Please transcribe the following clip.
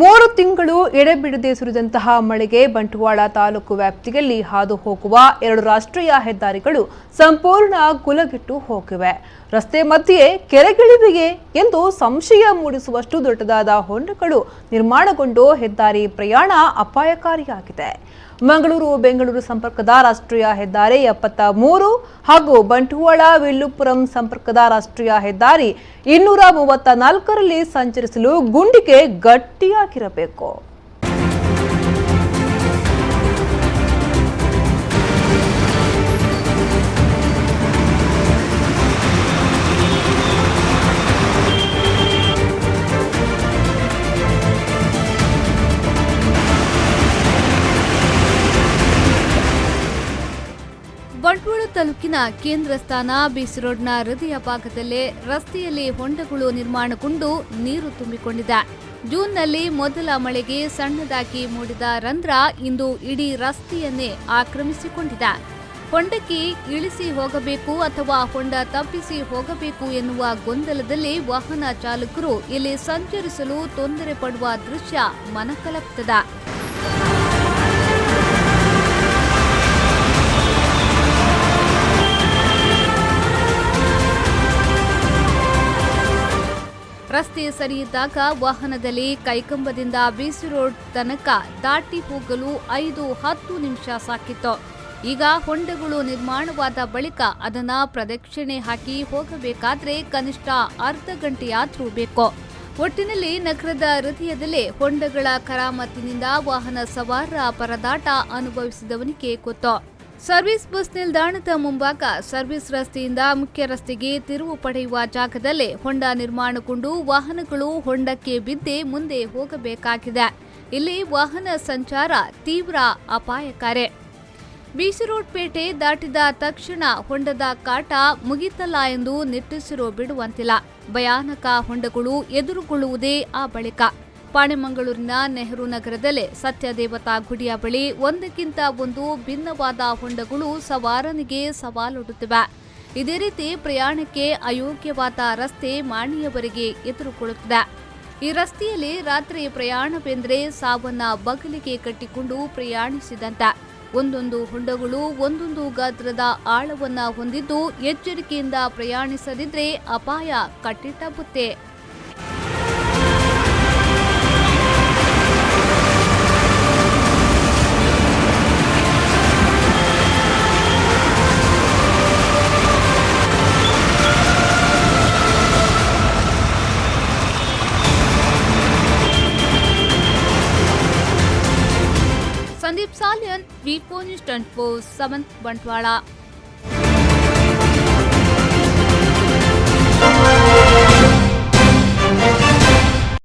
3 ತಿಂಗಳು ಎಡೆಬಿಡದೆ ಸುರಿದಂತಹ ಮಳೆಗೆ ಬಂಟ್ವಾಳ ತಾಲೂಕು ವ್ಯಾಪ್ತಿಯಲ್ಲಿ ಹಾದು ಹೋಗುವ 2 ರಾಷ್ಟ್ರೀಯ ಹೆದ್ದಾರಿಗಳು ಸಂಪೂರ್ಣ ಕುಲಗೆಟ್ಟು ಹೋಗಿವೆ. ರಸ್ತೆ ಮಧ್ಯೆ ಕೆರೆಗಿಳಿವಿಗೆ ಎಂದು ಸಂಶಯ ಮೂಡಿಸುವಷ್ಟು ದೊಡ್ಡದಾದ ಹೊಂಡಗಳು ನಿರ್ಮಾಣಗೊಂಡು ಹೆದ್ದಾರಿ ಪ್ರಯಾಣ ಅಪಾಯಕಾರಿಯಾಗಿದೆ. ಮಂಗಳೂರು ಬೆಂಗಳೂರು ಸಂಪರ್ಕದ ರಾಷ್ಟ್ರೀಯ ಹೆದ್ದಾರಿ 73 ಹಾಗೂ ಬಂಟ್ವಾಳ ವಿಲ್ಲುಪುರಂ ಸಂಪರ್ಕದ ರಾಷ್ಟ್ರೀಯ ಹೆದ್ದಾರಿ 234ರಲ್ಲಿ ಸಂಚರಿಸಲು ಗುಂಡಿಗೆ ಗಟ್ಟಿಯಾಗಿರಬೇಕು. ಬಂಟ್ವಾಳ ತಾಲೂಕಿನ ಕೇಂದ್ರ ಸ್ಥಾನ ಬಿಸಿ ರೋಡ್ನ ಹೃದಯ ಭಾಗದಲ್ಲೇ ರಸ್ತೆಯಲ್ಲಿ ಹೊಂಡಗಳು ನಿರ್ಮಾಣಗೊಂಡು ನೀರು ತುಂಬಿಕೊಂಡಿದೆ. ಜೂನ್ನಲ್ಲಿ ಮೊದಲ ಮಳೆಗೆ ಸಣ್ಣದಾಗಿ ಮೂಡಿದ ರಂಧ್ರ ಇಂದು ಇಡೀ ರಸ್ತೆಯನ್ನೇ ಆಕ್ರಮಿಸಿಕೊಂಡಿದೆ. ಹೊಂಡಕ್ಕೆ ಇಳಿಸಿ ಹೋಗಬೇಕು ಅಥವಾ ಹೊಂಡ ತಪ್ಪಿಸಿ ಹೋಗಬೇಕು ಎನ್ನುವ ಗೊಂದಲದಲ್ಲಿ ವಾಹನ ಚಾಲಕರು ಇಲ್ಲಿ ಸಂಚರಿಸಲು ತೊಂದರೆ ಪಡುವ ದೃಶ್ಯ ಮನಕಲಕುತ್ತದೆ. ರಸ್ತೆ ಸರಿಯಿದ್ದಾಗ ವಾಹನದಲ್ಲಿ ಕೈಕಂಬದಿಂದ ಬಿಸಿ ರೋಡ್ ತನಕ ದಾಟಿ ಹೋಗಲು 5-10 ನಿಮಿಷ ಸಾಕಿತ್ತು. ಈಗ ಹೊಂಡಗಳು ನಿರ್ಮಾಣವಾದ ಬಳಿಕ ಅದನ್ನ ಪ್ರದಕ್ಷಿಣೆ ಹಾಕಿ ಹೋಗಬೇಕಾದ್ರೆ ಕನಿಷ್ಠ ಅರ್ಧ ಗಂಟೆಯಾದ್ರೂ ಬೇಕು. ಒಟ್ಟಿನಲ್ಲಿ ನಗರದ ಹೃದಯದಲ್ಲೇ ಹೊಂಡಗಳ ಕರಾಮತ್ತಿನಿಂದ ವಾಹನ ಸವಾರರ ಪರದಾಟ ಅನುಭವಿಸಿದವನಿಗೆ ಗೊತ್ತು. ಸರ್ವಿಸ್ ಬಸ್ ನಿಲ್ದಾಣದ ಮುಂಭಾಗ ಸರ್ವಿಸ್ ರಸ್ತೆಯಿಂದ ಮುಖ್ಯ ರಸ್ತೆಗೆ ತಿರುವು ಪಡೆಯುವ ಜಾಗದಲ್ಲೇ ಹೊಂಡ ನಿರ್ಮಾಣಗೊಂಡು ವಾಹನಗಳು ಹೊಂಡಕ್ಕೆ ಬಿದ್ದೇ ಮುಂದೆ ಹೋಗಬೇಕಾಗಿದೆ. ಇಲ್ಲಿ ವಾಹನ ಸಂಚಾರ ತೀವ್ರ ಅಪಾಯಕಾರಿ. ಬಿಸಿ ರೋಡ್ ಪೇಟೆ ದಾಟಿದ ತಕ್ಷಣ ಹೊಂಡದ ಕಾಟ ಮುಗಿತಲ್ಲ ಎಂದು ನಿಟ್ಟುಸಿರು ಬಿಡುವಂತಿಲ್ಲ. ಭಯಾನಕ ಹೊಂಡಗಳು ಎದುರುಗೊಳ್ಳುವುದೇ ಆ ಬಳಿಕ. ಪಾಣೆಮಂಗಳೂರಿನ ನೆಹರು ನಗರದಲ್ಲೇ ಸತ್ಯದೇವತಾ ಗುಡಿಯ ಬಳಿ ಒಂದಕ್ಕಿಂತ ಒಂದು ಭಿನ್ನವಾದ ಹೊಂಡಗಳು ಸವಾರನಿಗೆ ಸವಾಲೊಡ್ಡುತ್ತಿವೆ. ಇದೇ ರೀತಿ ಪ್ರಯಾಣಕ್ಕೆ ಅಯೋಗ್ಯವಾದ ರಸ್ತೆ ಮಾಣಿಯವರೆಗೆ ಎದುರುಗೊಳ್ಳುತ್ತಿದೆ. ಈ ರಸ್ತೆಯಲ್ಲಿ ರಾತ್ರಿ ಪ್ರಯಾಣವೆಂದರೆ ಸಾವನ್ನ ಬಗಲಿಗೆ ಕಟ್ಟಿಕೊಂಡು ಪ್ರಯಾಣಿಸಿದಂತೆ. ಒಂದೊಂದು ಹೊಂಡಗಳು ಒಂದೊಂದು ಗಾತ್ರದ ಆಳವನ್ನ ಹೊಂದಿದ್ದು ಎಚ್ಚರಿಕೆಯಿಂದ ಪ್ರಯಾಣಿಸದಿದ್ರೆ ಅಪಾಯ ಕಟ್ಟಿಟ್ಟ ಬುತ್ತೆ. Sandeep Salian, V4 News 24/7 Bantwal.